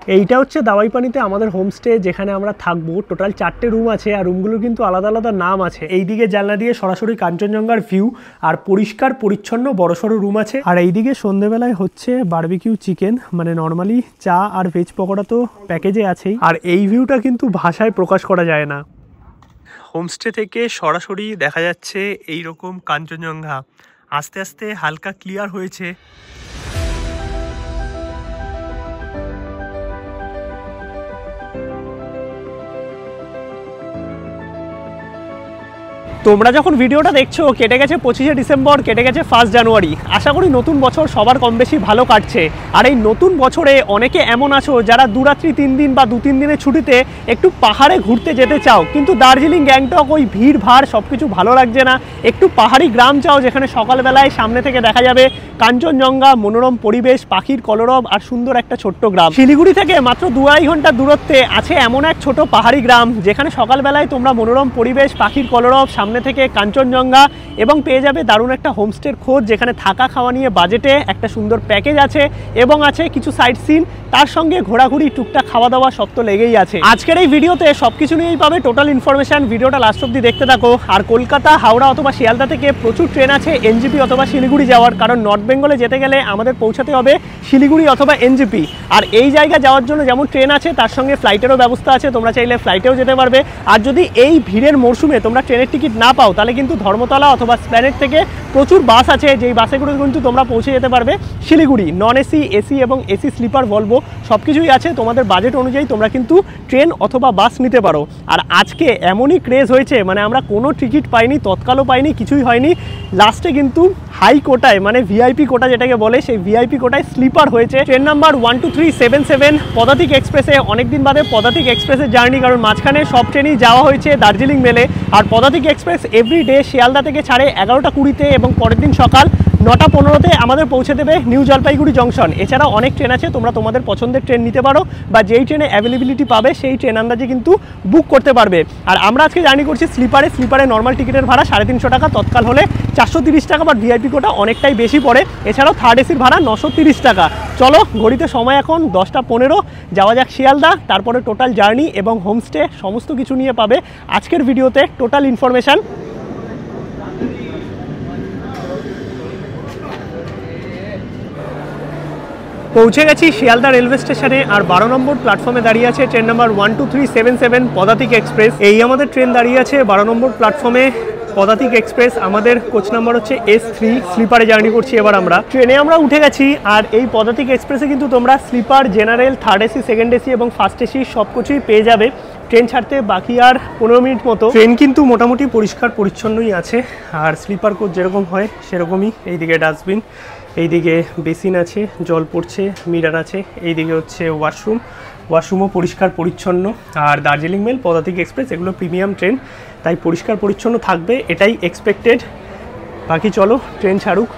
এইটা হচ্ছে দাওয়াইপানিতে আমাদের হোমস্টে, যেখানে আমরা থাকবো। টোটাল 4টে রুম আছে, আর রুমগুলোর কিন্তু আলাদা আলাদা নাম আছে। এইদিকে জানলা দিয়ে সরাসরি কাঞ্চনজঙ্ঘার ভিউ, আর পরিষ্কার পরিচ্ছন্ন বড়সড় রুম আছে। আর এইদিকে সন্ধ্যেবেলায় হচ্ছে বারবিকিউ চিকেন, মানে নর্মালি চা আর ভেজ পকোড়া তো প্যাকেজে আছেই। আর এই ভিউটা কিন্তু ভাষায় প্রকাশ করা যায় না। হোমস্টে থেকে সরাসরি দেখা যাচ্ছে এই রকম কাঞ্চনজঙ্ঘা। আস্তে আস্তে হালকা ক্লিয়ার হয়েছে। তোমরা যখন ভিডিওটা দেখছো কেটে গেছে 25শে ডিসেম্বর, কেটে গেছে 1 জানুয়ারি। আশা করি নতুন বছর সবার কম বেশি ভালো কাটছে। আর এই নতুন বছরে অনেকে এমন আছো যারা 2 রাত্রি 3 দিন বা 2-3 দিনের ছুটিতে একটু পাহাড়ে ঘুরতে যেতে চাও, কিন্তু দার্জিলিং গ্যাংটক ওই ভিড় ভাড় সব কিছু ভালো লাগছে না। একটু পাহাড়ি গ্রাম চাও, যেখানে সকালবেলায় সামনে থেকে দেখা যাবে কাঞ্চনজঙ্ঘা, মনোরম পরিবেশ, পাখির কলরব আর সুন্দর একটা ছোট্ট গ্রাম। শিলিগুড়ি থেকে মাত্র 2-2.5 ঘন্টার দূরত্বে আছে এমন এক ছোট পাহাড়ি গ্রাম, যেখানে সকালবেলায় তোমরা মনোরম পরিবেশ, পাখির কলরব, সামনে থেকে কাঞ্চনজঙ্ঘা এবং পেয়ে যাবে দারুণ একটা হোমস্টের খোঁজ, যেখানে থাকা খাওয়া নিয়ে বাজেটে একটা সুন্দর প্যাকেজ আছে এবং আছে কিছু সাইট সিন, তার সঙ্গে ঘোরাঘুরি, টুকটাক খাওয়া দাওয়া সব তো লেগেই আছে। আজকের এই ভিডিওতে সবকিছু নিয়েই পাবে টোটাল ইনফরমেশন। ভিডিওটা লাস্ট অব্দি দেখতে থাকো। আর কলকাতা, হাওড়া অথবা শিয়ালদা থেকে প্রচুর ট্রেন আছে এনজিপি অথবা শিলিগুড়ি যাওয়ার, কারণ নর্থ বেঙ্গলে যেতে গেলে আমাদের পৌঁছাতে হবে শিলিগুড়ি অথবা এনজিপি। আর এই জায়গা যাওয়ার জন্য যেমন ট্রেন আছে, তার সঙ্গে ফ্লাইটেরও ব্যবস্থা আছে। তোমরা চাইলে ফ্লাইটেও যেতে পারবে। আর যদি এই ভিড়ের মরশুমে তোমরা ট্রেনের টিকিট না পাও, তাহলে কিন্তু ধর্মতলা অথবা স্প্ল্যানেড থেকে প্রচুর বাস আছে, যেই বাসে করে কিন্তু তোমরা পৌঁছে যেতে পারবে শিলিগুড়ি। নন এসি, এসি এবং এসি স্লিপার, ভলভো সব কিছুই আছে। তোমাদের বাজেট অনুযায়ী তোমরা কিন্তু ট্রেন অথবা বাস নিতে পারো। আর আজকে এমনই ক্রেজ হয়েছে, মানে আমরা কোনো টিকিট পাইনি, তৎকালও পাইনি, কিছুই হয়নি। লাস্টে কিন্তু হাই কোটায়, মানে ভিআইপি কোটা যেটাকে বলে, সেই ভিআইপি কোটায় স্লিপার হয়েছে। ট্রেন নাম্বার 12377 পদাতিক এক্সপ্রেসে। অনেকদিন বাদে পদাতিক এক্সপ্রেসের জার্নি, কারণ মাঝখানে সব ট্রেনই যাওয়া হয়েছে দার্জিলিং মেলে। আর পদাতিক এক্সপ্রেস এভরিডে শিয়ালদা থেকে ছাড়ে 11টা 20-তে এবং পরের দিন সকাল 9টা 15-তে আমাদের পৌঁছে দেবে নিউ জলপাইগুড়ি জংশন। এছাড়াও অনেক ট্রেন আছে, তোমরা তোমাদের পছন্দের ট্রেন নিতে পারো, বা যেই ট্রেনে অ্যাভেলেবিলিটি পাবে সেই ট্রেন আন্দাজে কিন্তু বুক করতে পারবে। আর আমরা আজকে জার্নি করছি স্লিপারে। স্লিপারে নর্মাল টিকিটের ভাড়া 350 টাকা, তৎকাল হলে 430 টাকা, বাট ভিআইপি কোটা অনেকটাই বেশি পড়ে। এছাড়াও থার্ড এসির ভাড়া 930 টাকা। চলো, ঘড়িতে সময় এখন 10টা 15, যাওয়া যাক শিয়ালদা। তারপরে টোটাল জার্নি এবং হোমস্টে সমস্ত কিছু নিয়ে পাবে আজকের ভিডিওতে টোটাল ইনফরমেশান। পৌঁছে গেছি শিয়ালদা রেলওয়ে স্টেশনে। আর 12 নম্বর প্ল্যাটফর্মে দাঁড়িয়ে আছে ট্রেন নাম্বার 12377 পদাতিক এক্সপ্রেস। এই আমাদের ট্রেন দাঁড়িয়ে আছে 12 নম্বর প্ল্যাটফর্মে, পদাতিক এক্সপ্রেস। আমাদের কোচ নাম্বার হচ্ছে S3। স্লিপারে জার্নি করছি এবার আমরা। ট্রেনে আমরা উঠে গেছি। আর এই পদাতিক এক্সপ্রেসে কিন্তু তোমরা sleeper, general, third AC, second AC এবং ফার্স্ট এসি সব কিছুই পেয়ে যাবে। ট্রেন ছাড়তে বাকি আর 15 মিনিট মতো। ট্রেন কিন্তু মোটামুটি পরিষ্কার পরিচ্ছন্নই আছে। আর স্লিপার কোচ যেরকম হয় সেরকমই। এইদিকে ডাস্টবিন, এইদিকে বেসিন আছে, জল পড়ছে, মিরার আছে। এইদিকে হচ্ছে ওয়াশরুমও পরিষ্কার পরিচ্ছন্ন। আর দার্জিলিং মেল, পদাতিক এক্সপ্রেস এগুলো প্রিমিয়াম ট্রেন, তাই পরিষ্কার পরিচ্ছন্ন থাকবে, এটাই এক্সপেক্টেড। বাকি চলো ট্রেন ছাড়ুক।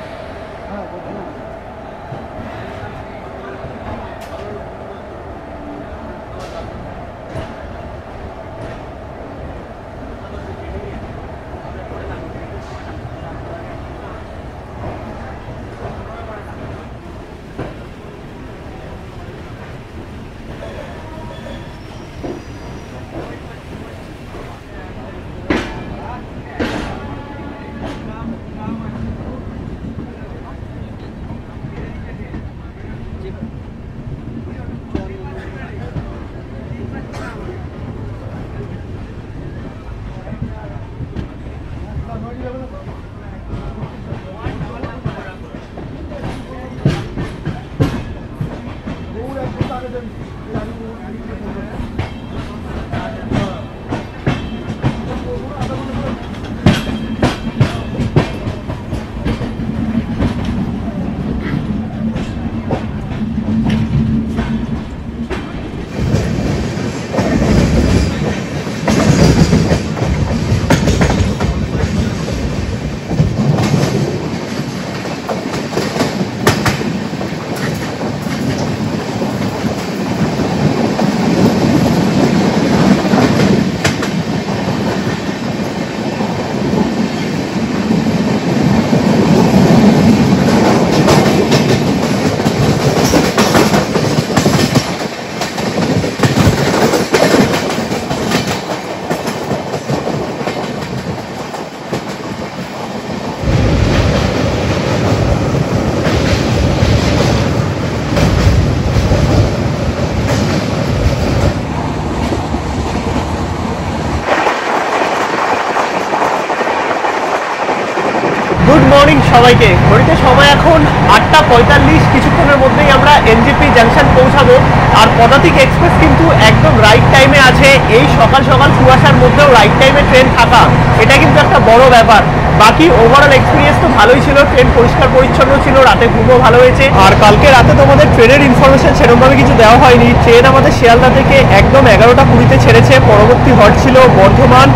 মর্নিং সবাইকে। ঘড়িতে সময় এখন 8:45, কিছুক্ষণের মধ্যেই আমরা এনজিপি জাংশন পৌঁছাবো। আর পদাতিক এক্সপ্রেস কিন্তু একদম রাইট টাইমে আছে। এই সকাল সকাল কুয়াশার মধ্যেও রাইট টাইমে ট্রেন থাকা, এটা কিন্তু একটা বড় ব্যাপার। বাকি ওভারঅল এক্সপিরিয়েন্স তো ভালোই ছিল, ট্রেন পরিষ্কার পরিচ্ছন্ন ছিল, রাতে ঘুমও ভালো হয়েছে। আর কালকে রাতে তোমাদের ট্রেনের ইনফরমেশন সেরকমভাবে কিছু দেওয়া হয়নি। ট্রেন আমাদের শিয়ালদা থেকে একদম 11:20 ছেড়েছে। পরবর্তী হট ছিল বর্ধমান,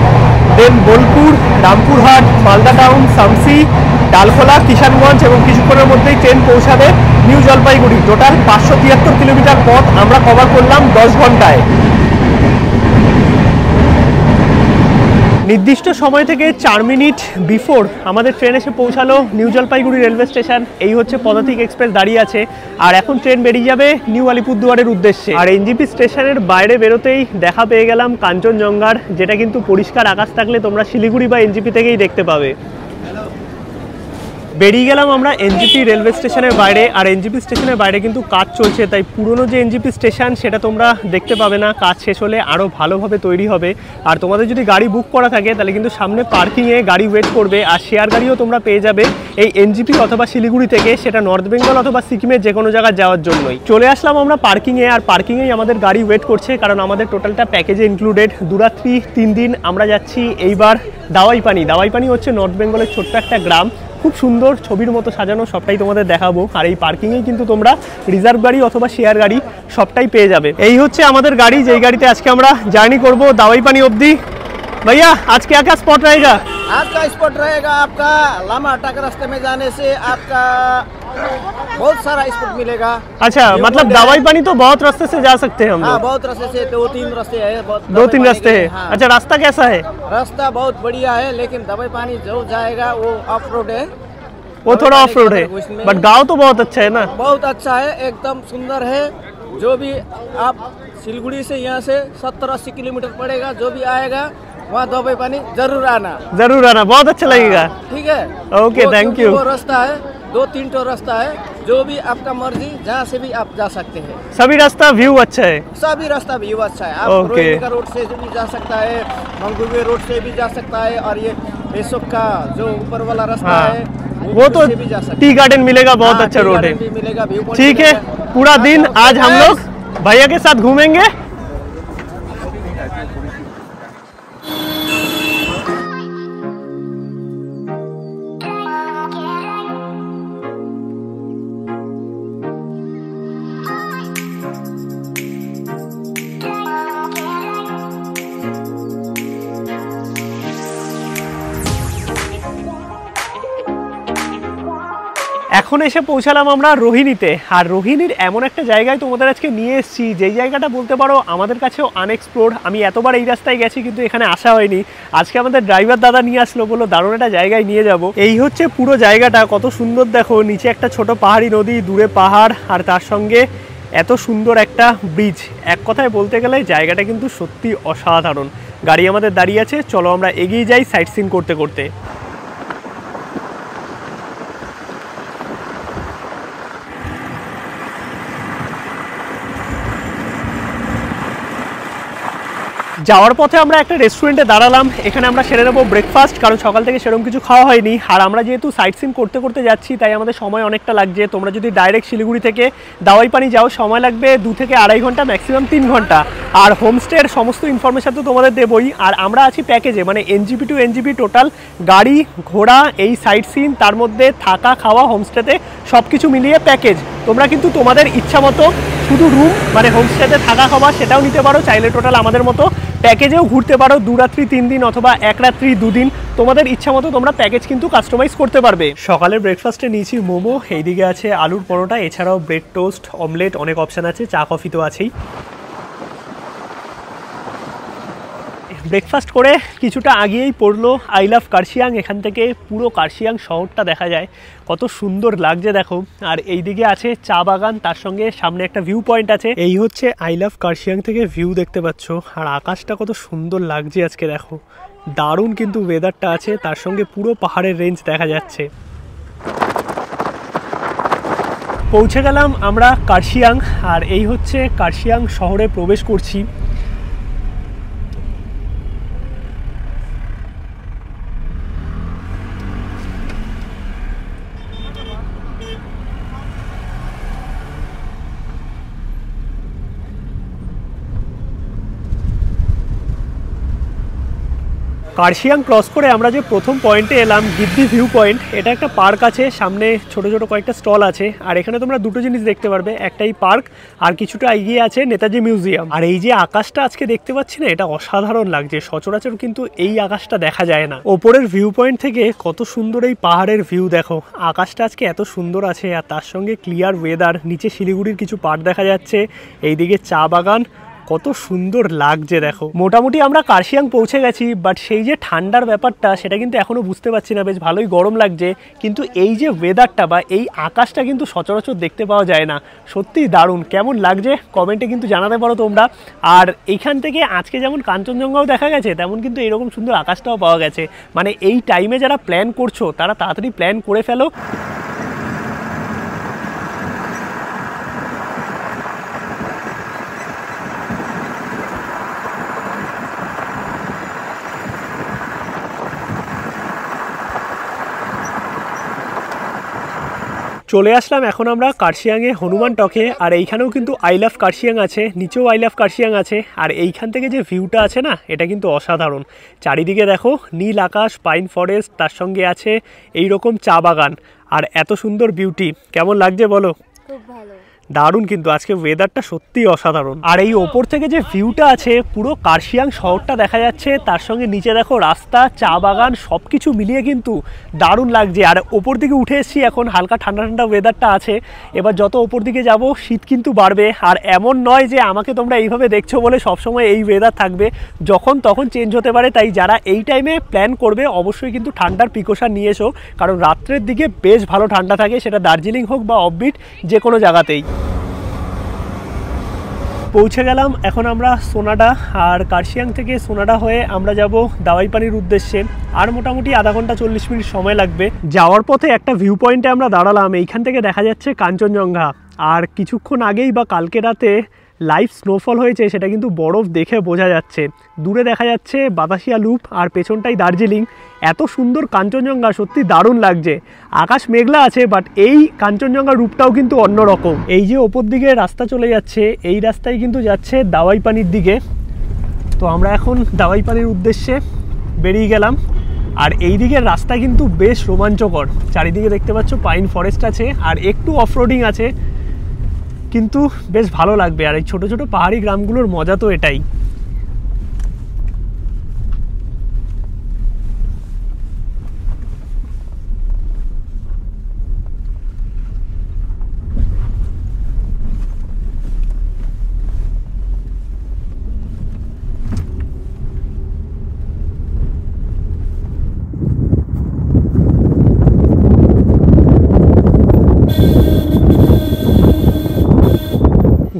দেন বোলপুর, রামপুরহাট, মালদা টাউন, শামসি, ডালখোলা, কিষানগঞ্জ এবং কিছুক্ষণের মধ্যেই ট্রেন পৌঁছাবে নিউ জলপাইগুড়ি। টোটাল 573 কিলোমিটার পথ আমরা কভার করলাম 10 ঘন্টায়। নির্দিষ্ট সময় থেকে 4 মিনিট বিফোর আমাদের ট্রেন এসে পৌঁছালো নিউ জলপাইগুড়ি রেলওয়ে স্টেশন। এই হচ্ছে পদাতিক এক্সপ্রেস দাঁড়িয়ে আছে, আর এখন ট্রেন বেরিয়ে যাবে নিউ আলিপুরদুয়ারের উদ্দেশ্যে। আর এনজিপি স্টেশনের বাইরে বেরোতেই দেখা পেয়ে গেলাম কাঞ্চনজঙ্ঘার, যেটা কিন্তু পরিষ্কার আকাশ থাকলে তোমরা শিলিগুড়ি বা এনজিপি থেকেই দেখতে পাবে। বেরিয়ে গেলাম আমরা এনজিপি রেলওয়ে স্টেশনের বাইরে। আর এনজিপি স্টেশনের বাইরে কিন্তু কাজ চলছে, তাই পুরনো যে এনজিপি স্টেশন সেটা তোমরা দেখতে পাবে না। কাজ শেষ হলে আরও ভালোভাবে তৈরি হবে। আর তোমাদের যদি গাড়ি বুক করা থাকে তাহলে কিন্তু সামনে পার্কিংয়ে গাড়ি ওয়েট করবে। আর শেয়ার গাড়িও তোমরা পেয়ে যাবে এই এনজিপি অথবা শিলিগুড়ি থেকে, সেটা নর্থ বেঙ্গল অথবা সিকিমের যে কোনো জায়গায় যাওয়ার জন্যই। চলে আসলাম আমরা পার্কিংয়ে, আর পার্কিংয়েই আমাদের গাড়ি ওয়েট করছে, কারণ আমাদের টোটালটা প্যাকেজে ইনক্লুডেড। 2 রাত্রি 3 দিন আমরা যাচ্ছি এইবার দাওয়াইপানি। দাওয়াইপানি হচ্ছে নর্থ বেঙ্গলের ছোট্ট একটা গ্রাম, খুব সুন্দর, ছবির মতো সাজানো, সবটাই তোমাদের দেখাবো। আর এই পার্কিংয়ে কিন্তু তোমরা রিজার্ভ গাড়ি অথবা শেয়ার গাড়ি সবটাই পেয়ে যাবে। এই হচ্ছে আমাদের গাড়ি, যেই গাড়িতে আজকে আমরা জার্নি করব দাওয়াইপানি অবধি। भैया आज क्या क्या स्पॉट रहेगा? आज का स्पॉट रहेगा आपका लामाहट्टा के रास्ते में जाने से आपका बहुत सारा स्पॉट मिलेगा। अच्छा, मतलब दावाईपानी तो बहुत रास्ते से जा सकते हैं हम लोग? हाँ, बहुत रास्ते से, 2-3 रास्ते है। 2-3 रास्ते है। हाँ। अच्छा, रास्ता कैसा है? रास्ता बहुत बढ़िया है, लेकिन दावाईपानी जो जाएगा वो ऑफ रोड है। वो थोड़ा ऑफ रोड है, बट गाँव तो बहुत अच्छा है ना? बहुत अच्छा है, एकदम सुंदर है। जो भी आप सिलगुड़ी से यहाँ से 70-80 किलोमीटर पड़ेगा, जो भी आएगा वहाँ दावाईपानी जरूर आना। जरूर आना, बहुत अच्छा लगेगा। ठीक है, ओके, थैंक यू। वो रास्ता है, 2-3 तो रास्ता है, जो भी आपका मर्जी, जहाँ से भी आप जा सकते हैं। सभी रास्ता व्यू अच्छा है? सभी रास्ता व्यू अच्छा है। आप ओके। रोहिणी का रोड से भी जा सकता है, मंगुवे रोड से भी जा सकता है, और ये बेसुक का जो ऊपर वाला रास्ता हाँ, है वो तो से भी जा सकते टी गार्डन मिलेगा, बहुत हाँ, अच्छा टी रोड है। गार्डन भी मिलेगा, व्यू पॉइंट ठीक है, मिलेगा। पूरा दिन आज हम लोग भैया के साथ घूमेंगे। এখন এসে পৌঁছালাম আমরা রোহিণীতে। আর রোহিণীর এমন একটা জায়গায় তোমাদের আজকে নিয়ে এসেছি, যেই জায়গাটা বলতে পারো আমাদের কাছেও আনএক্সপ্লোর্ড। আমি এতবার এই রাস্তায় গেছি কিন্তু এখানে আসা হয়নি। আজকে আমাদের ড্রাইভার দাদা নিয়ে আসলো, বললো দারুণ একটা জায়গায় নিয়ে যাব। এই হচ্ছে পুরো জায়গাটা, কত সুন্দর দেখো। নিচে একটা ছোট পাহাড়ি নদী, দূরে পাহাড়, আর তার সঙ্গে এত সুন্দর একটা ব্রিজ। এক কথায় বলতে গেলে জায়গাটা কিন্তু সত্যি অসাধারণ। গাড়ি আমাদের দাঁড়িয়ে আছে, চলো আমরা এগিয়ে যাই সাইট সিন করতে করতে। যাওয়ার পথে আমরা একটা রেস্টুরেন্টে দাঁড়ালাম। এখানে আমরা সেরে নেবো ব্রেকফাস্ট, কারণ সকাল থেকে সেরকম কিছু খাওয়া হয়নি। আর আমরা যেহেতু সাইট সিন করতে করতে যাচ্ছি, তাই আমাদের সময় অনেকটা লাগছে। তোমরা যদি ডাইরেক্ট শিলিগুড়ি থেকে দাওয়াইপানি যাও, সময় লাগবে 2 থেকে 2.5 ঘন্টা, ম্যাক্সিমাম 3 ঘন্টা। আর হোমস্টের সমস্ত ইনফরমেশান তো তোমাদের দেবই। আর আমরা আছি প্যাকেজে, মানে এনজিপি টু এনজিপি টোটাল গাড়ি ঘোড়া, এই সাইট সিন, তার মধ্যে থাকা খাওয়া হোমস্টেতে সব কিছু মিলিয়ে প্যাকেজ। তোমরা কিন্তু তোমাদের ইচ্ছা মতো শুধু রুম মানে হোমস্টেতে থাকা খাওয়া সেটাও নিতে পারো, চাইলে টোটাল আমাদের মতো প্যাকেজেও ঘুরতে পারো। 2 রাত্রি 3 দিন অথবা 1 রাত্রি 2 দিন, তোমাদের ইচ্ছা মতো তোমরা প্যাকেজ কিন্তু কাস্টমাইজ করতে পারবে। সকালের ব্রেকফাস্টে নিয়েছি মোমো, এইদিকে আছে আলুর পরোটা, এছাড়াও ব্রেড টোস্ট, অমলেট, অনেক অপশান আছে, চা কফি তো আছেই। ব্রেকফাস্ট করে কিছুটা আগিয়েই পড়লো আই লাভ কার্শিয়াং। এখান থেকে পুরো কার্শিয়াং শহরটা দেখা যায়, কত সুন্দর লাগছে দেখো। আর এইদিকে আছে চা বাগান, তার সঙ্গে সামনে একটা ভিউ পয়েন্ট আছে। এই হচ্ছে আই লাভ কার্শিয়াং থেকে ভিউ দেখতে পাচ্ছ। আর আকাশটা কত সুন্দর লাগছে আজকে দেখো, দারুণ কিন্তু ওয়েদারটা আছে, তার সঙ্গে পুরো পাহাড়ের রেঞ্জ দেখা যাচ্ছে। পৌঁছে গেলাম আমরা কার্শিয়াং, আর এই হচ্ছে কার্শিয়াং শহরে প্রবেশ করছি। কার্শিয়াং ক্রস করে আমরা যে প্রথম পয়েন্টে এলাম গিদ্দি ভিউ পয়েন্ট, এটা একটা পার্ক আছে, সামনে ছোট ছোট কয়েকটা স্টল আছে। আর এখানে তোমরা দুটো জিনিস দেখতে পারবে, একটাই পার্ক আর কিছুটা এগিয়ে আছে নেতাজি মিউজিয়াম। আর এই যে আকাশটা আজকে দেখতে পাচ্ছি না, এটা অসাধারণ লাগছে, সচরাচর কিন্তু এই আকাশটা দেখা যায় না। ওপরের ভিউ পয়েন্ট থেকে কত সুন্দর এই পাহাড়ের ভিউ দেখো, আকাশটা আজকে এত সুন্দর আছে আর তার সঙ্গে ক্লিয়ার ওয়েদার। নিচে শিলিগুড়ির কিছু পার্ট দেখা যাচ্ছে, এইদিকে চা বাগান, কত সুন্দর লাগছে দেখো। মোটামুটি আমরা কার্শিয়াং পৌঁছে গেছি, বাট সেই যে ঠান্ডার ব্যাপারটা সেটা কিন্তু এখনো বুঝতে পারছি না। বেশ ভালোই গরম লাগছে, কিন্তু এই যে ওয়েদারটা বা এই আকাশটা কিন্তু সচরাচর দেখতে পাওয়া যায় না। সত্যিই দারুণ। কেমন লাগছে কমেন্টে কিন্তু জানাতে পারো তোমরা। আর এইখান থেকে আজকে যেমন কাঞ্চনজঙ্ঘাও দেখা গেছে, তেমন কিন্তু এরকম সুন্দর আকাশটাও পাওয়া গেছে। মানে এই টাইমে যারা প্ল্যান করছো তারা তাড়াতাড়ি প্ল্যান করে ফেলো। চলে আসলাম এখন আমরা কার্শিয়াংয়ে হনুমান টকে। আর এইখানেও কিন্তু আই লাভ কার্শিয়াং আছে, নিচেও আই লাভ কার্শিয়াং আছে। আর এইখান থেকে যে ভিউটা আছে না, এটা কিন্তু অসাধারণ। চারিদিকে দেখো নীল আকাশ, পাইন ফরেস্ট, তার সঙ্গে আছে এই রকম চা বাগান আর এত সুন্দর বিউটি। কেমন লাগছে বলো? খুব ভালো, দারুণ। কিন্তু আজকে ওয়েদারটা সত্যিই অসাধারণ। আর এই ওপর থেকে যে ভিউটা আছে, পুরো কার্শিয়াং শহরটা দেখা যাচ্ছে, তার সঙ্গে নিচে দেখো রাস্তা, চা বাগান, সব কিছু মিলিয়ে কিন্তু দারুণ লাগছে। আর ওপর দিকে উঠে এসেছি, এখন হালকা ঠান্ডা ঠান্ডা ওয়েদারটা আছে। এবার যত ওপর দিকে যাব শীত কিন্তু বাড়বে। আর এমন নয় যে আমাকে তোমরা এইভাবে দেখছো বলে সবসময় এই ওয়েদার থাকবে, যখন তখন চেঞ্জ হতে পারে। তাই যারা এই টাইমে প্ল্যান করবে অবশ্যই কিন্তু ঠান্ডার প্রিকশন নিয়ে এসো, কারণ রাত্রের দিকে বেশ ভালো ঠান্ডা থাকে, সেটা দার্জিলিং হোক বা অফবিট যে কোনো জায়গাতেই। পৌঁছে গেলাম এখন আমরা সোনাডা। আর কার্শিয়াং থেকে সোনাডা হয়ে আমরা যাব দাওয়াইপানির উদ্দেশ্যে। আর মোটামুটি আধা ঘন্টা 40 মিনিট সময় লাগবে। যাওয়ার পথে একটা ভিউ পয়েন্টে আমরা দাঁড়ালাম, এইখান থেকে দেখা যাচ্ছে কাঞ্চনজঙ্ঘা। আর কিছুক্ষণ আগেই বা কালকে রাতে লাইভ স্নোফল হয়েছে, সেটা কিন্তু বরফ দেখে বোঝা যাচ্ছে। দূরে দেখা যাচ্ছে বাতাসিয়া লুপ আর পেছনটাই দার্জিলিং। এত সুন্দর কাঞ্চনজঙ্ঘা, সত্যি দারুণ লাগছে। আকাশ মেঘলা আছে, বাট এই কাঞ্চনজঙ্ঘার রূপটাও কিন্তু অন্যরকম। এই যে ওপর দিকে রাস্তা চলে যাচ্ছে, এই রাস্তায় কিন্তু যাচ্ছে দাওয়াইপানির দিকে। তো আমরা এখন দাওয়াইপানির উদ্দেশ্যে বেরিয়ে গেলাম। আর এই দিকের রাস্তা কিন্তু বেশ রোমাঞ্চকর, চারিদিকে দেখতে পাচ্ছ পাইন ফরেস্ট আছে আর একটু অফরোডিং আছে, কিন্তু বেশ ভালো লাগবে। আর এই ছোট ছোট পাহাড়ি গ্রামগুলোর মজা তো এটাই।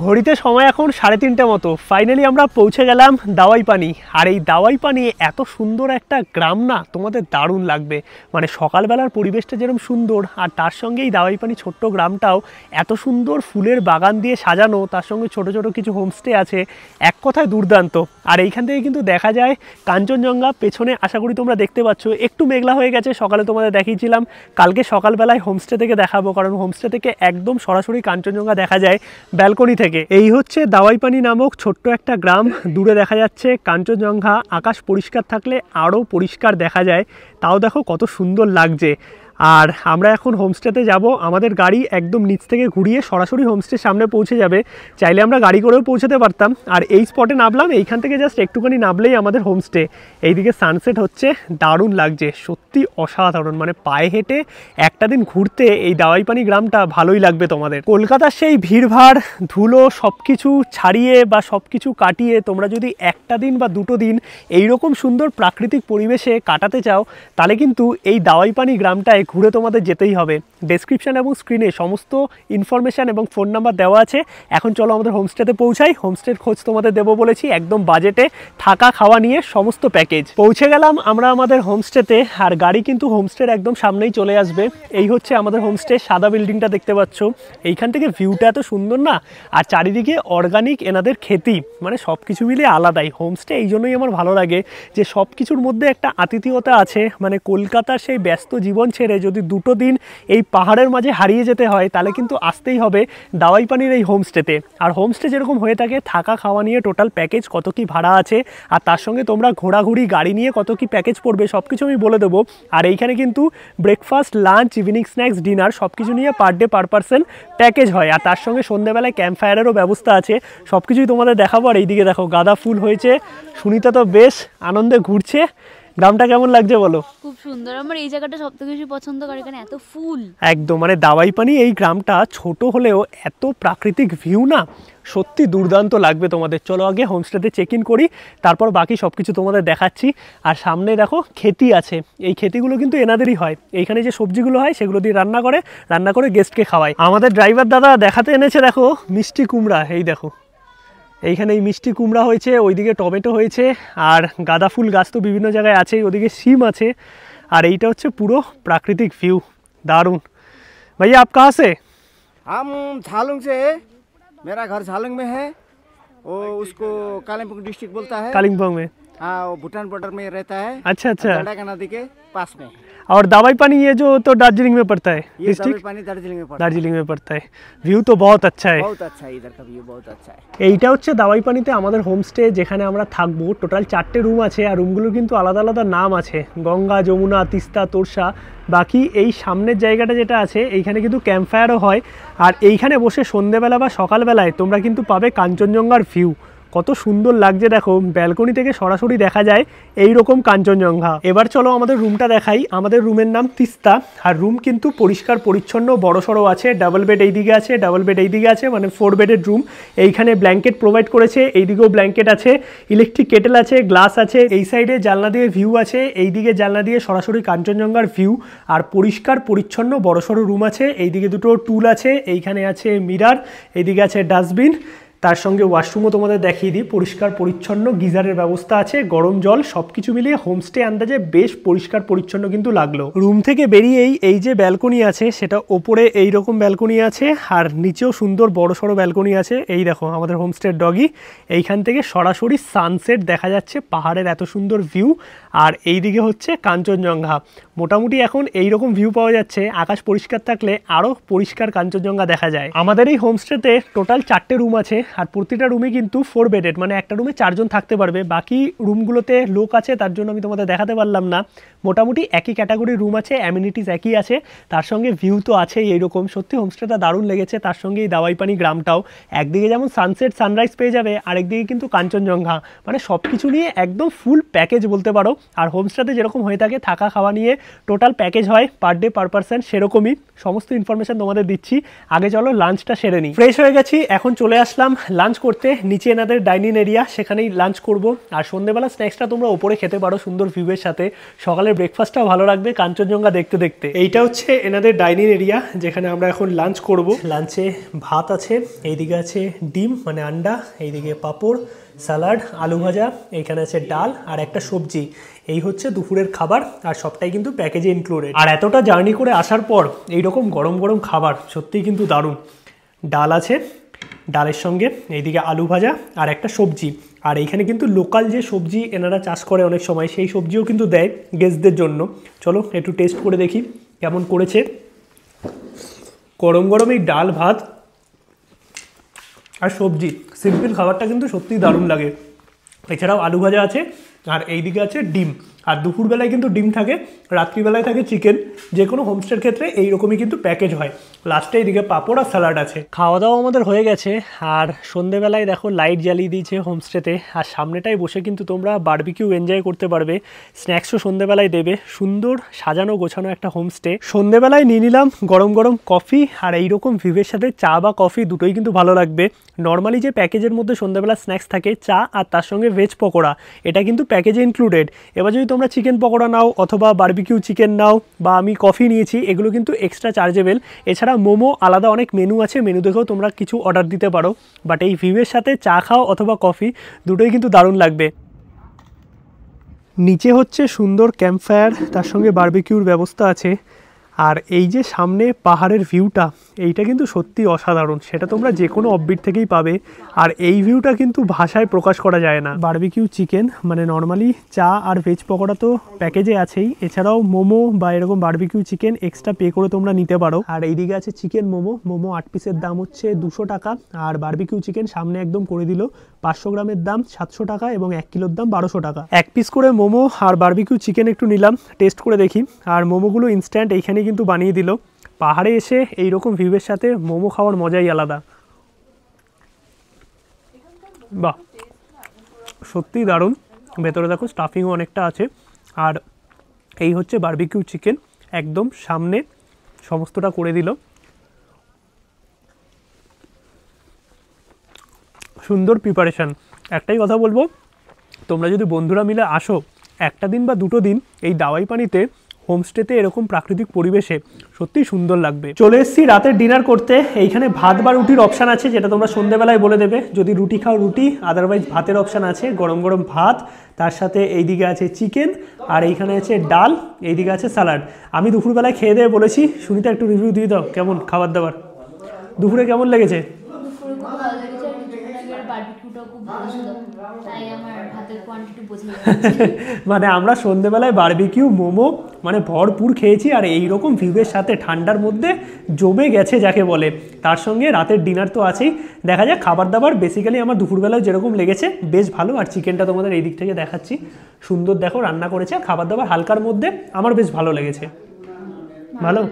ঘড়িতে সময় এখন 3:30 মতো। ফাইনালি আমরা পৌঁছে গেলাম দাওয়াইপানি। আর এই দাওয়াইপানি এত সুন্দর একটা গ্রাম না, তোমাদের দারুণ লাগবে। মানে সকালবেলার পরিবেশটা যেরকম সুন্দর, আর তার সঙ্গে এই দাওয়াইপানি ছোট্ট গ্রামটাও এত সুন্দর ফুলের বাগান দিয়ে সাজানো, তার সঙ্গে ছোট ছোট কিছু হোমস্টে আছে, এক কথায় দুর্দান্ত। আর এইখান থেকে কিন্তু দেখা যায় কাঞ্চনজঙ্ঘা। পেছনে আশা করি তোমরা দেখতে পাচ্ছ, একটু মেঘলা হয়ে গেছে, সকালে তোমাদের দেখিয়েছিলাম। কালকে সকালবেলায় হোমস্টে থেকে দেখাবো, কারণ হোমস্টে থেকে একদম সরাসরি কাঞ্চনজঙ্ঘা দেখা যায় ব্যালকনি থেকে। এই হচ্ছে দাওয়াইপানি নামক ছোট্ট একটা গ্রাম। দূরে দেখা যাচ্ছে কাঞ্চনজঙ্ঘা। আকাশ পরিষ্কার থাকলে আরও পরিষ্কার দেখা যায়, তাও দেখো কত সুন্দর লাগছে। আর আমরা এখন হোমস্টেতে যাব। আমাদের গাড়ি একদম নিচ থেকে ঘুরিয়ে সরাসরি হোমস্টের সামনে পৌঁছে যাবে। চাইলে আমরা গাড়ি করেও পৌঁছাতে পারতাম। আর এই স্পটে নামলাম, এইখান থেকে জাস্ট একটুখানি নামলেই আমাদের হোমস্টে। এইদিকে সানসেট হচ্ছে, দারুণ লাগছে, সত্যি অসাধারণ। মানে পায়ে হেঁটে একটা দিন ঘুরতে এই দাওয়াইপানি গ্রামটা ভালোই লাগবে তোমাদের। কলকাতার সেই ভিড়ভাড়, ধুলো সব কিছু ছাড়িয়ে বা সব কিছু কাটিয়ে তোমরা যদি একটা দিন বা দুটো দিন এইরকম সুন্দর প্রাকৃতিক পরিবেশে কাটাতে চাও, তাহলে কিন্তু এই দাওয়াইপানি গ্রামটায় ঘুরে তোমাদের যেতেই হবে। ডেসক্রিপশন এবং স্ক্রিনে সমস্ত ইনফরমেশান এবং ফোন নাম্বার দেওয়া আছে। এখন চলো আমাদের হোমস্টেতে পৌঁছাই। হোমস্টের খোঁজ তোমাদের দেবো বলেছি, একদম বাজেটে, থাকা খাওয়া নিয়ে সমস্ত প্যাকেজ। পৌঁছে গেলাম আমরা আমাদের হোমস্টেতে। আর গাড়ি কিন্তু হোমস্টের একদম সামনেই চলে আসবে। এই হচ্ছে আমাদের হোমস্টে, সাদা বিল্ডিংটা দেখতে পাচ্ছ। এইখান থেকে ভিউটা এত সুন্দর না, আর চারিদিকে অর্গানিক এনাদের খেতি, মানে সব কিছু মিলে আলাদাই। হোমস্টে এই জন্যই আমার ভালো লাগে যে সব কিছুর মধ্যে একটা আতিথেয়তা আছে। মানে কলকাতার সেই ব্যস্ত জীবন ছেড়ে যদি 2টো দিন এই পাহাড়ের মাঝে হারিয়ে যেতে হয় তাহলে কিন্তু আসতেই হবে দাওয়াই পানির এই হোমস্টেতে। আর হোমস্টে যেরকম হয়ে থাকে থাকা খাওয়া নিয়ে টোটাল প্যাকেজ কত কি ভাড়া আছে আর তার সঙ্গে তোমরা ঘোরাঘুরি গাড়ি নিয়ে কত কি প্যাকেজ পড়বে সব কিছু আমি বলে দেবো। আর এইখানে কিন্তু breakfast, lunch, evening snacks, dinner সব কিছু নিয়ে per day per person package হয়। আর তার সঙ্গে সন্ধ্যেবেলায় ক্যাম্প ফায়ারেরও ব্যবস্থা আছে, সব কিছুই তোমাদের দেখাবো। আর এইদিকে দেখো গাঁদা ফুল হয়েছে, সুনিতা তো বেশ আনন্দে ঘুরছে। গ্রামটা কেমন লাগছে বলো? খুব সুন্দর, আমার এই জায়গাটা সবথেকে বেশি পছন্দ করে, এখানে এত ফুল। একদম মানে দাওয়াই পানি এই গ্রামটা ছোট হলেও এত প্রাকৃতিক ভিউ না, সত্যি দুর্দান্ত লাগবে তোমাদের। চলো আগে হোমস্টেতে চেক ইন করি, তারপর বাকি সব কিছু তোমাদের দেখাচ্ছি। আর সামনে দেখো ক্ষেতি আছে, এই ক্ষেতিগুলো কিন্তু এনাদেরই হয়। এইখানে যে সবজিগুলো হয় সেগুলো দিয়ে রান্না করে গেস্টকে খাওয়ায়। আমাদের ড্রাইভার দাদা দেখাতে এনেছে দেখো মিষ্টি কুমড়া, এই দেখো এইখানে এই মিষ্টি কুমড়া হয়েছে, ওইদিকে টমেটো হয়েছে, আর গাঁদা ফুল গাছ তো বিভিন্ন জায়গায় আছে, ওদিকে শিম আছে। আর এইটা হচ্ছে পুরো প্রাকৃতিক ভিউ, দারুণ। ভাইয়া আপ কাহা সে? हम झालुंग से है, मेरा घर झालुंग में है। वो उसको कालिम्पोंग डिस्ट्रिक्ट बोलता है। कालिम्पोंग में? हाँ, वो भूटान बॉर्डर में रहता है। अच्छा अच्छा। गंडक नदी के पास में। और दावाई पानी ये जो तो दार्जिलिंग में पड़ता है, ये दावाई पानी दार्जिलिंग में पड़ता है। दार्जिलिंग में पड़ता है। ভিউ তো বহুত আচ্ছা है, बहुत अच्छा है, इधर का व्यू बहुत अच्छा है। এইটা হচ্ছে দাওয়াই পানিতে আমাদের হোমস্টে, যেখানে আমরা থাকবো। টোটাল 4টে রুম আছে, আর রুমগুলোর কিন্তু আলাদা আলাদা নাম আছে, গঙ্গা, যমুনা, তিস্তা, তোরসা। বাকি এই সামনের জায়গাটা যেটা আছে এইখানে কিন্তু ক্যাম্প ফায়ারও হয়। আর এইখানে বসে সন্ধ্যেবেলা বা সকালবেলায় তোমরা কিন্তু পাবে কাঞ্চনজঙ্ঘার ভিউ। কত সুন্দর লাগছে দেখো, ব্যালকনি থেকে সরাসরি দেখা যায় এই রকম কাঞ্চনজঙ্ঘা। এবার চলো আমাদের রুমটা দেখাই। আমাদের রুমের নাম তিস্তা, আর রুম কিন্তু পরিষ্কার পরিচ্ছন্ন, বড়সড় আছে। ডাবল বেড এইদিকে আছে, ডাবল বেড এইদিকে আছে, মানে 4 বেডের রুম। এইখানে ব্ল্যাঙ্কেট প্রোভাইড করেছে, এইদিকেও ব্ল্যাঙ্কেট আছে, ইলেকট্রিক কেটেল আছে, গ্লাস আছে। এই সাইডে জানলা দিয়ে ভিউ আছে, এইদিকে জানলা দিয়ে সরাসরি কাঞ্চনজঙ্ঘার ভিউ। আর পরিষ্কার পরিচ্ছন্ন বড়সড় রুম আছে। এইদিকে দুটো টুল আছে, এইখানে আছে মিরার, এইদিকে আছে ডাস্টবিন, তার সঙ্গে ওয়াশরুমও তোমাদের দেখিয়ে দিই, পরিষ্কার পরিচ্ছন্ন, গিজারের ব্যবস্থা আছে, গরম জল, সব কিছু মিলিয়ে হোমস্টে আন্দাজে বেশ পরিষ্কার পরিচ্ছন্ন কিন্তু লাগলো। রুম থেকে বেরিয়েই এই যে ব্যালকনি আছে, সেটা ওপরে এই রকম ব্যালকনি আছে, আর নিচেও সুন্দর বড়সড় ব্যালকনি আছে। এই দেখো আমাদের হোমস্টের ডগি, এইখান থেকে সরাসরি সানসেট দেখা যাচ্ছে, পাহাড়ের এত সুন্দর ভিউ। আর এইদিকে হচ্ছে কাঞ্চনজঙ্ঘা। মোটামুটি এখন এইরকম ভিউ পাওয়া যাচ্ছে, আকাশ পরিষ্কার থাকলে আরও পরিষ্কার কাঞ্চনজঙ্ঘা দেখা যায়। আমাদের এই হোমস্টেতে টোটাল 4টে রুম আছে, আর প্রতিটা রুমে কিন্তু 4 বেডেড, মানে একটা রুমে 4 জন থাকতে পারবে। বাকি রুমগুলোতে লোক আছে, তার জন্য আমি তোমাদের দেখাতে পারলাম না। মোটামুটি একই ক্যাটাগরির রুম আছে, অ্যামিনিটিস একই আছে, তার সঙ্গে ভিউ তো আছেই এইরকম। সত্যি হোমস্টেটা দারুণ লেগেছে। তার সঙ্গে এই দাওয়াই পানি গ্রামটাও, একদিকে যেমন সানসেট সানরাইজ পেয়ে যাবে, আরেকদিকে কিন্তু কাঞ্চনজঙ্ঘা, মানে সব কিছু নিয়ে একদম ফুল প্যাকেজ বলতে পারো। আর হোমস্টেতে যেরকম হয়ে থাকে থাকা খাওয়া নিয়ে টোটাল প্যাকেজ হয় পার ডে পার পার্সন, সেরকমই সমস্ত ইনফরমেশন তোমাদের দিচ্ছি। আগে চলো লাঞ্চটা সেরে নিই। ফ্রেশ হয়ে গেছি, এখন চলে আসলাম লাঞ্চ করতে। নিচে এনাদের ডাইনিং এরিয়া, সেখানেই লাঞ্চ করব। আর সন্ধ্যেবেলা স্ন্যাক্সটা তোমরা ওপরে খেতে পারো সুন্দর ভিউয়ের সাথে, সকালের ব্রেকফাস্টটাও ভালো লাগবে কাঞ্চনজঙ্ঘা দেখতে দেখতে। এইটা হচ্ছে এনাদের ডাইনিং এরিয়া, যেখানে আমরা এখন লাঞ্চ করব। লাঞ্চে ভাত আছে, এইদিকে আছে ডিম মানে আন্ডা, এইদিকে পাঁপড়, স্যালাড, আলু ভাজা, এইখানে আছে ডাল আর একটা সবজি। এই হচ্ছে দুপুরের খাবার, আর সবটাই কিন্তু প্যাকেজে ইনক্লুডেড। আর এতটা জার্নি করে আসার পর এইরকম গরম গরম খাবার সত্যিই কিন্তু দারুণ। ডাল আছে, ডালের সঙ্গে এইদিকে আলু ভাজা আর একটা সবজি। আর এইখানে কিন্তু লোকাল যে সবজি এনারা চাষ করে অনেক সময়, সেই সবজিও কিন্তু দেয় গেস্টদের জন্য। চলো একটু টেস্ট করে দেখি কেমন করেছে। গরম গরম এই ডাল ভাত আর সবজি, সিম্পল খাবারটা কিন্তু সত্যিই দারুণ লাগে। এছাড়াও আলু ভাজা আছে, আর এইদিকে আছে ডিম। আর দুপুরবেলায় কিন্তু ডিম থাকে, রাত্রিবেলায় থাকে চিকেন। যে কোনো হোমস্টের ক্ষেত্রে এইরকমই কিন্তু প্যাকেজ হয়। লাস্টে এইদিকে পাঁপড় আর স্যালাড আছে। খাওয়া দাওয়া আমাদের হয়ে গেছে, আর সন্ধেবেলায় দেখো লাইট জ্বালিয়ে দিয়েছে হোমস্টেতে। আর সামনেটাই বসে কিন্তু তোমরা বারবিকিউ এনজয় করতে পারবে। স্ন্যাক্সও সন্ধেবেলায় দেবে, সুন্দর সাজানো গোছানো একটা হোমস্টে। সন্ধেবেলায় নিয়ে নিলাম গরম গরম কফি, আর এইরকম ভিউয়ের সাথে চা বা কফি দুটোই কিন্তু ভালো লাগবে। নর্মালি যে প্যাকেজের মধ্যে সন্ধেবেলা স্ন্যাক্স থাকে চা আর তার সঙ্গে ভেজ পকোড়া, এটা কিন্তু প্যাকেজে ইনক্লুডেড। এবার যদি তোমরা চিকেন পকোড়া নাও অথবা বারবিকিউ চিকেন নাও, বা আমি কফি নিয়েছি, এগুলো কিন্তু এক্সট্রা চার্জেবল। এছাড়া মোমো আলাদা অনেক মেনু আছে, মেনু দেখেও তোমরা কিছু অর্ডার দিতে পারো। বাট এই ভিউয়ের সাথে চা খাও অথবা কফি, দুটোই কিন্তু দারুণ লাগবে। নিচে হচ্ছে সুন্দর ক্যাম্প ফায়ার, তার সঙ্গে বারবিকিউর ব্যবস্থা আছে। আর এই যে সামনে পাহাড়ের ভিউটা, এইটা কিন্তু সত্যি অসাধারণ, সেটা তোমরা যে কোনো অফবিট থেকেই পাবে। আর এই ভিউটা কিন্তু ভাষায় প্রকাশ করা যায় না। বারবিকিউ চিকেন মানে নর্মালি চা আর ভেজ পকোড়া তো প্যাকেজে আছেই, এছাড়াও মোমো বা এরকম বারবিকিউ চিকেন এক্সট্রা পে করে তোমরা নিতে পারো। আর এইদিকে আছে চিকেন মোমো, মোমো 8 পিসের দাম হচ্ছে 200 টাকা, আর বারবিকিউ চিকেন সামনে একদম করে দিল 500 গ্রামের দাম 700 টাকা এবং 1 কিলোর দাম 1200 টাকা। 1 পিস করে মোমো আর বারবিকিউ চিকেন একটু নিলাম, টেস্ট করে দেখি। আর মোমোগুলো ইনস্ট্যান্ট এইখানেই কিন্তু বানিয়ে দিল। পাহাড়ে এসে এইরকম ভিউয়ের সাথে মোমো খাওয়ার মজাই আলাদা। বাহ, সত্যিই দারুণ। ভেতরে দেখো স্টাফিংও অনেকটা আছে। আর এই হচ্ছে বারবিকিউ চিকেন, একদম সামনে সমস্তটা করে দিল। সুন্দর প্রিপারেশান। একটাই কথা বলবো, তোমরা যদি বন্ধুরা মিলে আসো একটা দিন বা দুটো দিন এই দাওয়াই পানিতে হোমস্টেতে এরকম প্রাকৃতিক পরিবেশে সত্যিই সুন্দর লাগবে। চলে এসেছি রাতের ডিনার করতে। এইখানে ভাত বা রুটির অপশান আছে, যেটা তোমরা সন্ধ্যেবেলায় বলে দেবে। যদি রুটি খাও রুটি, আদারওয়াইজ ভাতের অপশান আছে, গরম গরম ভাত, তার সাথে এইদিকে আছে চিকেন, আর এইখানে আছে ডাল, এইদিকে আছে স্যালাড। আমি দুপুরবেলায় খেয়ে দিয়ে বলেছি, সুনিতা একটু রিভিউ দিয়ে দাও কেমন খাবার দাবার, দুপুরে কেমন লেগেছে? মানে আমরা সন্ধ্যেবেলায় বারবিকিউ মোমো মানে ভরপুর খেয়েছি, আর এইরকম ভিউয়ের সাথে ঠান্ডার মধ্যে জমে গেছে যাকে বলে। তার সঙ্গে রাতের ডিনার তো আছেই। দেখা যাক খাবার দাবার। বেসিক্যালি আমার দুপুরবেলায় যেরকম লেগেছে বেশ ভালো। আর চিকেনটা তোমাদের এই দিক থেকে দেখাচ্ছি, সুন্দর দেখো রান্না করেছে। খাবার দাবার হালকার মধ্যে আমার বেশ ভালো লেগেছে, ভালো।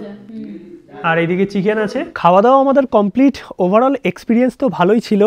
আর এইদিকে চিকেন আছে। খাওয়া দাওয়া আমাদের কমপ্লিট। ওভারঅল এক্সপিরিয়েন্স তো ভালোই ছিল।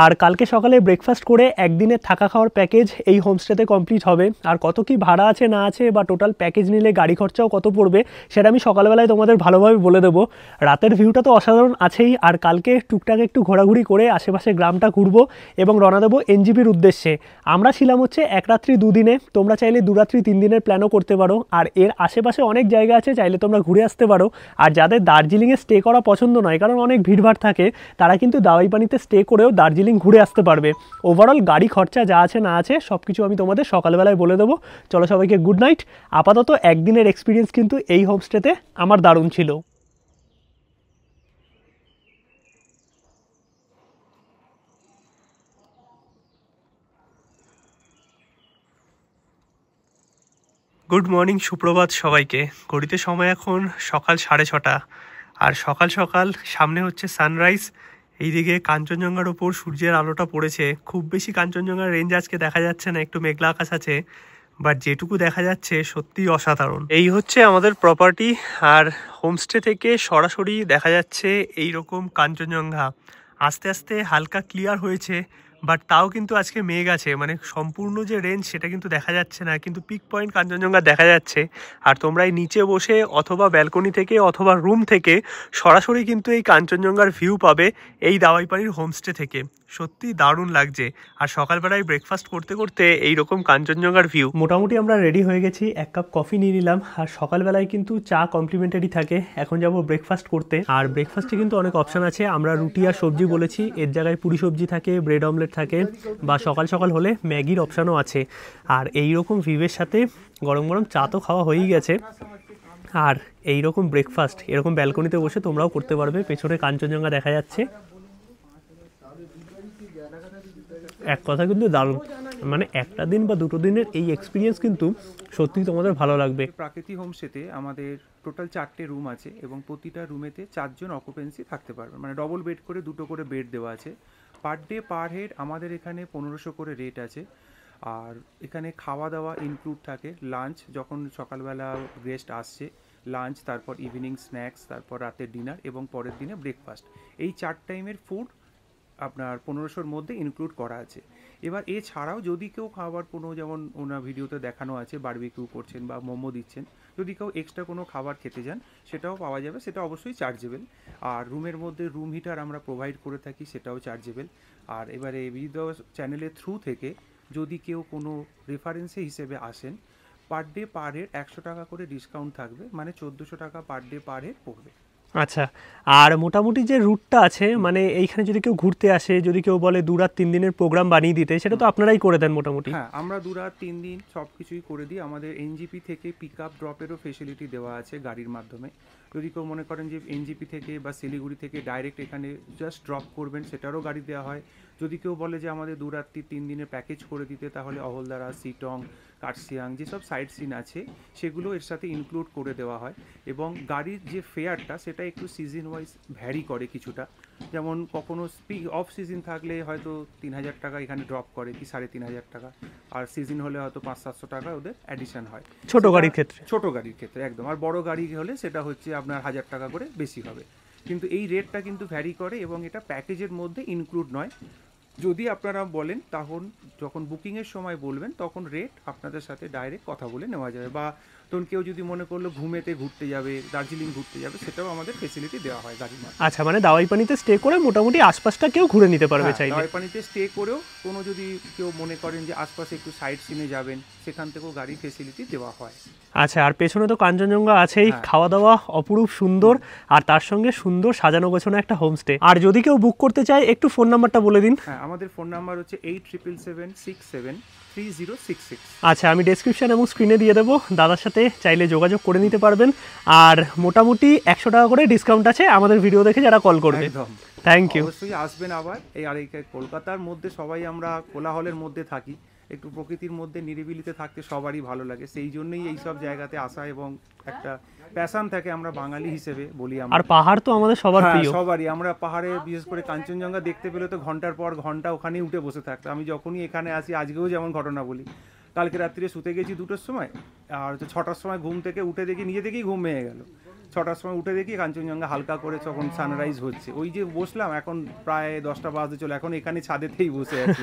আর কালকে সকালে ব্রেকফাস্ট করে একদিনের থাকা খাওয়ার প্যাকেজ এই হোমস্টেতে কমপ্লিট হবে। আর কত কি ভাড়া আছে না আছে বা টোটাল প্যাকেজ নিলে গাড়ি খরচাও কত পড়বে সেটা আমি সকালবেলায় তোমাদের ভালোভাবে বলে দেবো। রাতের ভিউটা তো অসাধারণ আছেই। আর কালকে টুকটাক একটু ঘোরাঘুরি করে আশেপাশে গ্রামটা ঘুরবো এবং রওনা দেবো এনজিপির উদ্দেশ্যে। আমরা ছিলাম হচ্ছে 1 রাত্রি 2 দিনে, তোমরা চাইলে 2 রাত্রি 3 দিনের প্ল্যানও করতে পারো। আর এর আশেপাশে অনেক জায়গা আছে, চাইলে তোমরা ঘুরে আসতে পারো। আর যাদের দার্জিলিংয়ে স্টে করা পছন্দ নয়, কারণ অনেক ভিড়ভাড় থাকে, তারা কিন্তু দাওয়াই পানিতে স্টে করেও দার্জিলিং ঘুরে আসতে পারবে। ওভারঅল গাড়ি খরচা যা আছে না আছে সব কিছু আমি তোমাদের সকালবেলায় বলে দেবো। চলো সবাইকে গুড নাইট। আপাতত একদিনের এক্সপিরিয়েন্স কিন্তু এই হোমস্টেতে আমার দারুণ ছিল। গুড মর্নিং, সুপ্রভাত সবাইকে। ঘড়িতে সময় এখন সকাল 6:30। আর সকাল সকাল সামনে হচ্ছে সানরাইজ। এইদিকে কাঞ্চনজঙ্ঘার ওপর সূর্যের আলোটা পড়েছে। খুব বেশি কাঞ্চনজঙ্ঘার রেঞ্জ আজকে দেখা যাচ্ছে না, একটু মেঘলা আকাশ আছে, বাট যেটুকু দেখা যাচ্ছে সত্যিই অসাধারণ। এই হচ্ছে আমাদের প্রপার্টি। আর হোমস্টে থেকে সরাসরি দেখা যাচ্ছে এইরকম কাঞ্চনজঙ্ঘা। আস্তে আস্তে হালকা ক্লিয়ার হয়েছে, বাট তাও কিন্তু আজকে মেঘ আছে, মানে সম্পূর্ণ যে রেঞ্জ সেটা কিন্তু দেখা যাচ্ছে না, কিন্তু পিক পয়েন্ট কাঞ্চনজঙ্ঘা দেখা যাচ্ছে। আর তোমরা এই নিচে বসে অথবা ব্যালকনি থেকে অথবা রুম থেকে সরাসরি কিন্তু এই কাঞ্চনজঙ্ঘার ভিউ পাবে এই দাওয়াইপাড়ির হোমস্টে থেকে। সত্যি দারুণ লাগছে। আর সকালবেলায় ব্রেকফাস্ট করতে করতে এইরকম কাঞ্চনজঙ্ঘার ভিউ। মোটামুটি আমরা রেডি হয়ে গেছি, 1 কাপ কফি নিয়ে নিলাম। আর সকালবেলায় কিন্তু চা কমপ্লিমেন্টারি থাকে। এখন যাব ব্রেকফাস্ট করতে। আর ব্রেকফাস্টে কিন্তু অনেক অপশান আছে। আমরা রুটি আর সবজি বলেছি, এর জায়গায় পুরি সবজি থাকে, ব্রেড অমলেট থাকে, বা সকাল সকাল হলে ম্যাগির অপশানও আছে। আর এইরকম ভিউয়ের সাথে গরম গরম চা তো খাওয়া হয়েই গেছে। আর এইরকম ব্রেকফাস্ট এরকম ব্যালকনিতে বসে তোমরাও করতে পারবে। পেছনে কাঞ্চনজঙ্ঘা দেখা যাচ্ছে। এক কথা কিন্তু দারুণ, মানে একটা দিন বা দুটো দিনের এই এক্সপিরিয়েন্স কিন্তু সত্যিই তোমাদের ভালো লাগবে। প্রাকৃতিক হোমস্টেতে আমাদের টোটাল 4টে রুম আছে এবং প্রতিটা রুমেতে 4 জন অকুপেন্সি থাকতে পারবে, মানে ডবল বেড করে 2টো করে বেড দেওয়া আছে। পার ডে পার হেড আমাদের এখানে 1500 করে রেট আছে। আর এখানে খাওয়া দাওয়া ইনক্লুড থাকে। লাঞ্চ যখন সকালবেলা গেস্ট আসছে, লাঞ্চ, তারপর ইভিনিং স্ন্যাক্স, তারপর রাতের ডিনার এবং পরের দিনে ব্রেকফাস্ট, এই 4 টাইমের ফুড আপনার 1500-র মধ্যে ইনক্লুড করা আছে। এবার এছাড়াও যদি কেউ খাবার কোনো, যেমন ওনার ভিডিওতে দেখানো আছে বারবিকিউ করছেন বা মোমো দিচ্ছেন, যদি কেউ এক্সট্রা কোনো খাবার খেতে যান সেটাও পাওয়া যাবে, সেটা অবশ্যই চার্জেবল। আর রুমের মধ্যে রুম হিটার আমরা প্রোভাইড করে থাকি, সেটাও চার্জেবল। আর এবারে ভিডিও চ্যানেলের থ্রু থেকে যদি কেউ কোনো রেফারেন্সে হিসেবে আসেন, পার ডে পার হেড 100 টাকা করে ডিসকাউন্ট থাকবে, মানে 1400 টাকা পার ডে পার হেড পড়বে। আচ্ছা, আর মোটামুটি যে রুটটা আছে মানে এইখানে যদি কেউ ঘুরতে আসে, যদি কেউ বলে 2 রাত 3 দিনের প্রোগ্রাম বানিয়ে দিতে, সেটা তো আপনারাই করে দেন মোটামুটি? হ্যাঁ, আমরা 2 রাত 3 দিন সব কিছুই করে দিই। আমাদের এনজিপি থেকে পিক আপ ড্রপেরও ফেসিলিটি দেওয়া আছে গাড়ির মাধ্যমে। যদি কেউ মনে করেন যে এনজিপি থেকে বা শিলিগুড়ি থেকে ডাইরেক্ট এখানে জাস্ট ড্রপ করবেন, সেটারও গাড়ি দেওয়া হয়। যদি কেউ বলে যে আমাদের 2 রাত্রি 3 দিনের প্যাকেজ করে দিতে, তাহলে অহলদারা, সিটং, কার্সিয়াং যেসব সাইট সিন আছে সেগুলো এর সাথে ইনক্লুড করে দেওয়া হয়। এবং গাড়ির যে ফেয়ারটা সেটা একটু সিজন ওয়াইজ ভ্যারি করে কিছুটা। যেমন কখনো অফ সিজন থাকলে হয়তো 3000 টাকা এখানে ড্রপ করে কি 3500 টাকা, আর সিজন হলে হয়তো 500-700 টাকা ওদের অ্যাডিশন হয় ছোট গাড়ির ক্ষেত্রে। ছোট গাড়ির ক্ষেত্রে একদম। আর বড় গাড়ি হলে সেটা হচ্ছে আপনার 1000 টাকা করে বেশি হবে। কিন্তু এই রেটটা কিন্তু ভ্যারি করে এবং এটা প্যাকেজের মধ্যে ইনক্লুড নয়। যদি আপনারা বলেন তখন যখন বুকিংয়ের সময় বলবেন তখন রেট আপনাদের সাথে ডাইরেক্ট কথা বলে নেওয়া যাবে। বা তখন কেউ যদি মনে করলো ঘুমেতে ঘুরতে যাবে, দার্জিলিং ঘুরতে যাবে, সেটাও আমাদের ফেসিলিটি দেওয়া হয় গাড়ির মাধ্যমে। আচ্ছা, মানে দাওয়াইপানিতে স্টে করে মোটামুটি আশপাশটা কেউ ঘুরে নিতে পারবে চাইলে? দাওয়াইপানিতে স্টে করেও কোনো যদি কেউ মনে করেন যে আশপাশে একটু সাইট সিনে যাবেন, সেখান থেকেও গাড়ি ফেসিলিটি দেওয়া হয়। আচ্ছা, আর পেছনে তো কাঞ্চনজঙ্ঘা আছেই, খাওয়া দাওয়া অপরূপ সুন্দর, আর তার সঙ্গে সুন্দর সাজানো গোছানো একটা হোমস্টে। আর যদি কেউ বুক করতে চায় একটু ফোন নাম্বারটা বলে দিন। হ্যাঁ, আমাদের ফোন নাম্বার হচ্ছে 8777673066। আচ্ছা, আমি ডেসক্রিপশন এবং স্ক্রিনে দিয়ে দেবো, দাদার সাথে চাইলে যোগাযোগ করে নিতে পারবেন। আর মোটামুটি 100 টাকা করে ডিসকাউন্ট আছে আমাদের ভিডিও দেখে যারা কল করবে। একদম, থ্যাংক ইউ। অবশ্যই আসবেন আবার। এই কলকাতার মধ্যে সবাই আমরা কোলাহলের মধ্যে থাকি, একটু প্রকৃতির মধ্যে নিরিবিলিতে থাকতে সবারই ভালো লাগে। সেই জন্যই এই সব জায়গাতে আসা এবং একটা প্যাশন থাকে আমরা বাঙালি হিসেবে বলি আমরা। আর পাহাড় তো আমাদের সবার প্রিয়। সবারই। আমরা পাহাড়ে বিশেষ করে কাঞ্চনজঙ্ঘা দেখতে পেলে তো ঘন্টার পর ঘন্টা ওখানেই উঠে বসে থাকতাম। আমি যখনই এখানে আসি, আজকেও যেমন ঘটনা বলি, কালকে রাত্রিরে শুতে গেছি 2টোর সময়, আর 6টার সময় ঘুম থেকে উঠে দেখি নিজে থেকেই ঘুম ভেঙে গেল। 6টার সময় উঠে দেখি কাঞ্চনজঙ্ঘা হালকা করে যখন সানরাইজ হচ্ছে, ওই যে বসলাম, এখন প্রায় 10টা বাজতে চলে, এখন এখানে ছাদেতেই বসে আছি।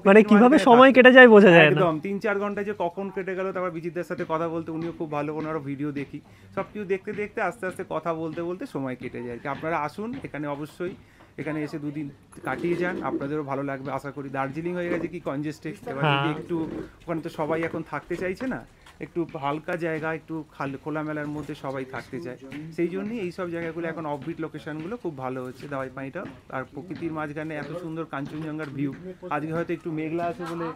মানে কিভাবে সময় কেটে যায় বোঝা যায় না। একদম 3-4 ঘন্টা যে কখন কেটে গেল। তারপর বিজিতদার সাথে কথা বলতে, উনিও খুব ভালো, ওনারও ভিডিও দেখি, সব কিছু দেখতে দেখতে আস্তে আস্তে কথা বলতে বলতে সময় কেটে যায়। আপনারা আসুন এখানে, অবশ্যই এখানে এসে 2 দিন কাটিয়ে যান, আপনাদেরও ভালো লাগবে আশা করি। দার্জিলিং হয়ে গেছে কি কনজেস্টেড, এবার যদি একটু ওখানে তো সবাই এখন থাকতে চাইছে না, একটু হালকা জায়গা, একটু খোলামেলার মধ্যে সবাই থাকতে চায়, সেই জন্যই এইসব জায়গাগুলো এখন অফবিট লোকেশনগুলো খুব ভালো হচ্ছে দাওয়াইপানিটা। আর প্রকৃতির মাঝখানে এত সুন্দর কাঞ্চনজঙ্ঘার ভিউ। আজকে হয়তো একটু মেঘলা আছে বলে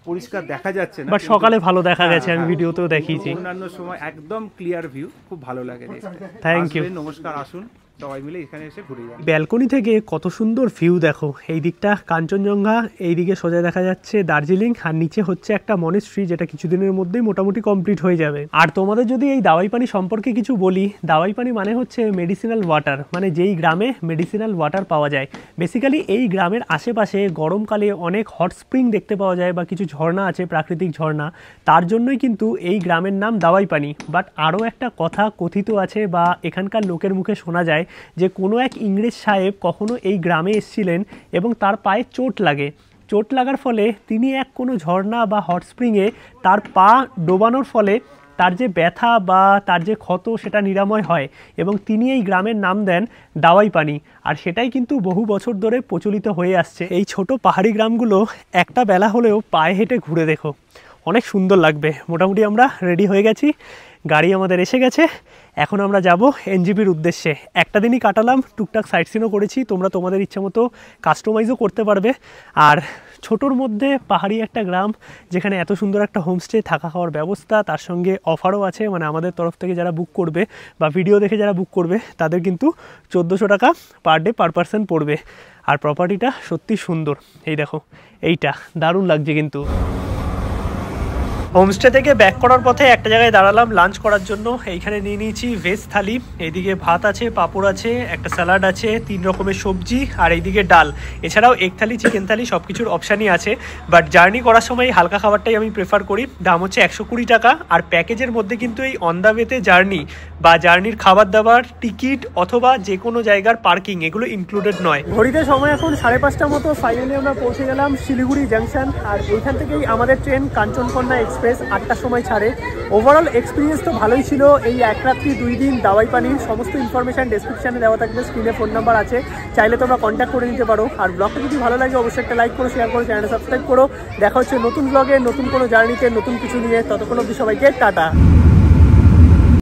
পরিষ্কার দেখা যাচ্ছে না, বাট সকালে ভালো দেখা গেছে, আমি ভিডিওতেও দেখিয়েছি। অন্যান্য সময় একদম ক্লিয়ার ভিউ, খুব ভালো লাগে দেখতে। Thank you. নমস্কার, আসুন সবাই মিলে এখানে এসে ঘুরে যান। ব্যালকনি থেকে কত সুন্দর ভিউ দেখো, এই দিকটা কাঞ্চনজঙ্ঘা, এই দিকে সোজা দেখা যাচ্ছে দার্জিলিং, আর নিচে হচ্ছে একটা মনেস্ট্রি, যেটা কিছুদিনের মধ্যেই মোটামুটি কমপ্লিট হয়ে যাবে। আর তোমাদের যদি এই দাওয়াইপানি সম্পর্কে কিছু বলি, দাওয়াইপানি মানে হচ্ছে মেডিসিনাল ওয়াটার, মানে যেই গ্রামে মেডিসিনাল ওয়াটার পাওয়া যায়। বেসিক্যালি এই গ্রামের আশেপাশে গরমকালে অনেক হট স্প্রিং দেখতে পাওয়া যায়, বা কিছু ঝর্ণা আছে, প্রাকৃতিক ঝর্ণা, তার জন্যই কিন্তু এই গ্রামের নাম দাওয়াইপানি। বাট আরও একটা কথা কথিত আছে, বা এখানকার লোকের মুখে শোনা যায়, যে কোনো এক ইংরেজ সাহেব কখনো এই গ্রামে এসেছিলেন এবং তার পায়ে চোট লাগে। চোট লাগার ফলে তিনি এক কোনো ঝর্ণা বা হট স্প্রিংয়ে তার পা ডোবানোর ফলে তার যে ব্যথা বা তার যে ক্ষত সেটা নিরাময় হয়, এবং তিনি এই গ্রামের নাম দেন দাওয়াইপানি। আর সেটাই কিন্তু বহু বছর ধরে প্রচলিত হয়ে আসছে। এই ছোট পাহাড়ি গ্রামগুলো একটা বেলা হলেও পায়ে হেঁটে ঘুরে দেখো, অনেক সুন্দর লাগবে। মোটামুটি আমরা রেডি হয়ে গেছি, গাড়ি আমাদের এসে গেছে, এখন আমরা যাব এনজিপির উদ্দেশ্যে। একটা দিনই কাটালাম, টুকটাক সাইট সিনও করেছি, তোমরা তোমাদের ইচ্ছা মতো কাস্টমাইজও করতে পারবে। আর ছোটোর মধ্যে পাহাড়ি একটা গ্রাম, যেখানে এত সুন্দর একটা হোমস্টে, থাকা খাওয়ার ব্যবস্থা, তার সঙ্গে অফারও আছে। মানে আমাদের তরফ থেকে যারা বুক করবে বা ভিডিও দেখে যারা বুক করবে, তাদের কিন্তু 1400 টাকা পার ডে পার পারসন পড়বে। আর প্রপার্টিটা সত্যি সুন্দর, এই দেখো, এইটা দারুণ লাগছে কিন্তু। হোমস্টে থেকে ব্যাক করার পথে একটা জায়গায় দাঁড়ালাম লাঞ্চ করার জন্য। এইখানে নিয়ে নিয়েছি ভেজ থালি, এইদিকে ভাত আছে, পাঁপড় আছে, একটা স্যালাড আছে, 3 রকমের সবজি, আর এইদিকে ডাল। এছাড়াও এগ থালি, চিকেন থালি, সব কিছুর অপশানই আছে। বাট জার্নি করার সময় হালকা খাবারটাই আমি প্রেফার করি। দাম হচ্ছে 120 টাকা। আর প্যাকেজের মধ্যে কিন্তু এই অন দ্য ওয়েতে জার্নি বা জার্নির খাবার দাবার, টিকিট অথবা যে কোনো জায়গার পার্কিং, এগুলো ইনক্লুডেড নয়। ঘড়িতে সময় এখন 5:30 মতো। ফাইনালি আমরা পৌঁছে গেলাম শিলিগুড়ি জাংশন। আর এইখান থেকেই আমাদের ট্রেন কাঞ্চনকন্যা এক্সপ্রেস 8টার সময় ছাড়ে। ওভারঅল এক্সপিরিয়েন্স তো ভালোই ছিল। এই 1 রাত্রি 2 দিন দাওয়াইপানির সমস্ত ইনফরমেশন ডেসক্রিপশনে দেওয়া থাকবে, স্ক্রিনে ফোন নাম্বার আছে, চাইলে তোমরা কন্ট্যাক্ট করে নিতে পারো। আর ব্লগটা যদি ভালো লাগে অবশ্যই একটা লাইক করো, শেয়ার করো, চ্যানেলটা সাবস্ক্রাইব করো। দেখা হচ্ছে নতুন ব্লগে, নতুন কোনো জার্নিতে, নতুন কিছু নিয়ে। ততক্ষণ অবধি সবাইকে টাটা।